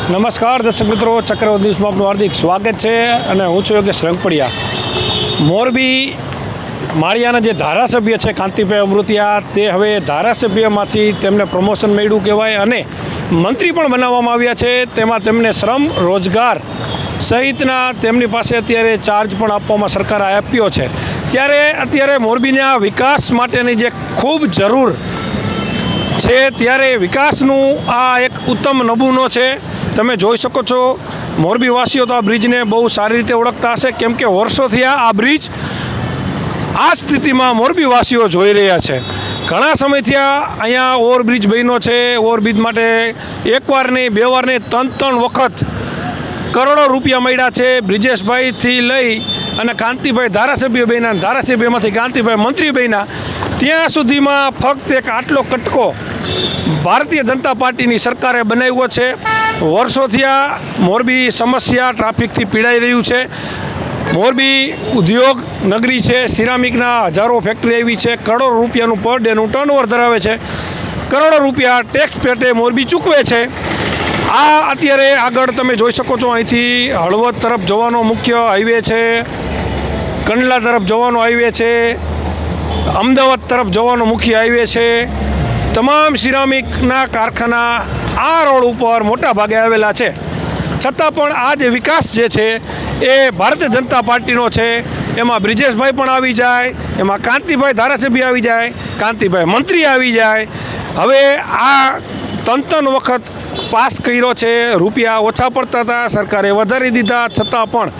નમસ્કાર દર્શક મિત્રો, ચક્રવર્તી ન્યૂઝમાં આપનું હાર્દિક સ્વાગત છે અને હું છું યોગેશ રંગપડિયા. મોરબી માળિયાના જે ધારાસભ્ય છે કાંતિભાઈ અમૃતિયા, તે હવે ધારાસભ્યમાંથી તેમને પ્રમોશન મળ્યું કહેવાય અને મંત્રી પણ બનાવવામાં આવ્યા છે. તેમાં તેમને શ્રમ રોજગાર સહિતના તેમની પાસે અત્યારે ચાર્જ પણ આપવામાં સરકારે આપ્યો છે. ત્યારે અત્યારે મોરબીના વિકાસ માટેની જે ખૂબ જરૂર છે, ત્યારે વિકાસનું આ એક ઉત્તમ નમૂનો છે. તમે જોઈ શકો છો, મોરબીવાસીઓ તો આ બ્રિજને બહુ સારી રીતે ઓળખતા હશે, કેમ કે વર્ષોથી આ બ્રિજ આ સ્થિતિમાં મોરબીવાસીઓ જોઈ રહ્યા છે. ઘણા સમયથી અહીંયા ઓવરબ્રિજ બન્યો છે. ઓવરબ્રિજ માટે એકવાર નહીં, બે વાર નહીં, ત્રણ વખત કરોડો રૂપિયા મળ્યા છે. બ્રિજેશભાઈથી લઈ અને કાંતિભાઈ ધારાસભ્ય બન્યા, ધારાસભ્યમાંથી કાંતિભાઈ મંત્રી બન્યા, ત્યાં સુધીમાં ફક્ત એક આટલો કટકો ભારતીય જનતા પાર્ટીની સરકારે બનાવ્યો છે. વર્ષોથી આ મોરબી સમસ્યા ટ્રાફિકથી પીડાઈ રહ્યું છે. મોરબી ઉદ્યોગ નગરી છે, સિરામિકના હજારો ફેક્ટરી આવી છે, કરોડો રૂપિયાનું પર ડેનું ટર્નઓવર ધરાવે છે, કરોડો રૂપિયા ટેક્સ પેટે મોરબી ચૂકવે છે. આ અત્યારે આગળ તમે જોઈ શકો છો, અહીંથી હળવદ તરફ જવાનો મુખ્ય હાઈવે છે, કંડલા તરફ જવાનો હાઈવે છે, અમદાવાદ તરફ જવાનો મુખ્ય હાઈવે છે. તમામ સિરામિકના કારખાના આ રોડ ઉપર મોટા ભાગે આવેલા છે. છતાં પણ આ જે વિકાસ જે છે એ ભારતીય જનતા પાર્ટીનો છે. એમાં બ્રિજેશભાઈ પણ આવી જાય, એમાં કાંતિભાઈ ધારાસભ્ય આવી જાય, કાંતિભાઈ મંત્રી આવી જાય. હવે આ ત્રણ વખત પાસ કર્યો છે. રૂપિયા ઓછા પડતા હતા, સરકારે વધારી દીધા, છતાં પણ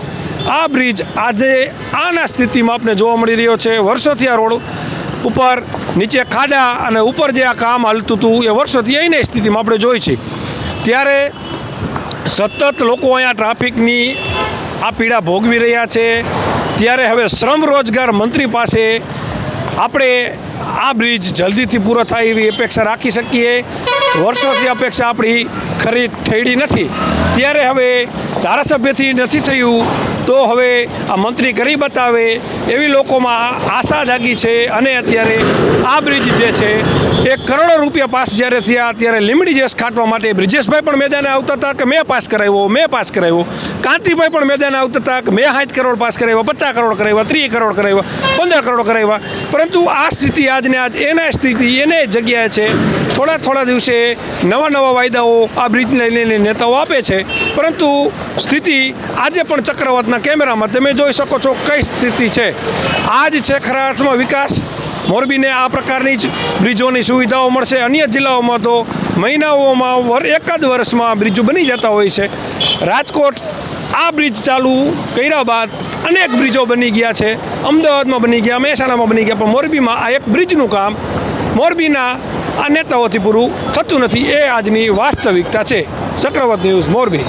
આ બ્રિજ આજે આના સ્થિતિમાં આપણે જોવા મળી રહ્યો છે. વર્ષોથી આ રોડ ઉપર નીચે ખાડા અને ઉપર જે આ કામ હાલતું હતું એ વર્ષોથી અહીંની સ્થિતિમાં આપણે જોઈ છે. ત્યારે સતત લોકો અહીંયા ટ્રાફિકની આ પીડા ભોગવી રહ્યા છે. ત્યારે હવે શ્રમ રોજગાર મંત્રી પાસે આપણે આ બ્રિજ જલ્દીથી પૂરો થાય એવી અપેક્ષા રાખી શકીએ. વર્ષોથી અપેક્ષા આપણી ખરી થયેલી નથી. ત્યારે હવે ધારાસભ્યથી નથી થયું તો હવે આ મંત્રી કરી બતાવે એવી લોકોમાં આશા જાગી છે. અને અત્યારે આ બ્રિજ જે છે એ કરોડો રૂપિયા પાસ જ્યારે થયા, ત્યારે લીંબડી જેસ ખાટવા માટે બ્રિજેશભાઈ પણ મેદાને આવતા હતા કે મેં પાસ કરાવ્યો. કાંતિભાઈ પણ મેદાને આવતા હતા કે મેં 60 કરોડ પાસ કરાવ્યા, 50 કરોડ કરાવ્યા, 30 કરોડ કરાવ્યા, 15 કરોડ કરાવ્યા. પરંતુ આ સ્થિતિ આજને આજ એના સ્થિતિ એને જગ્યાએ છે. થોડા દિવસે નવા વાયદાઓ આ બ્રિજને લઈને નેતાઓ આપે છે, પરંતુ સ્થિતિ આજે પણ ચક્રવાતના કેમેરામાં તમે જોઈ શકો છો કઈ સ્થિતિ છે. આ જ છે ખરા અર્થમાં વિકાસ. મોરબીને આ પ્રકારની જ બ્રિજોની સુવિધાઓ મળશે. અન્ય જિલ્લાઓમાં તો મહિનાઓમાં એકાદ વર્ષમાં બ્રિજો બની જતા હોય છે. રાજકોટ આ બ્રિજ ચાલુ કર્યા બાદ અનેક બ્રિજો બની ગયા છે. અમદાવાદમાં બની ગયા, મહેસાણામાં બની ગયા, પણ મોરબીમાં આ એક બ્રિજનું કામ મોરબીના આ નેતાઓથી પૂરું થતું નથી. એ આજની વાસ્તવિકતા છે. ચક્રવર્તી ન્યૂઝ, મોરબી.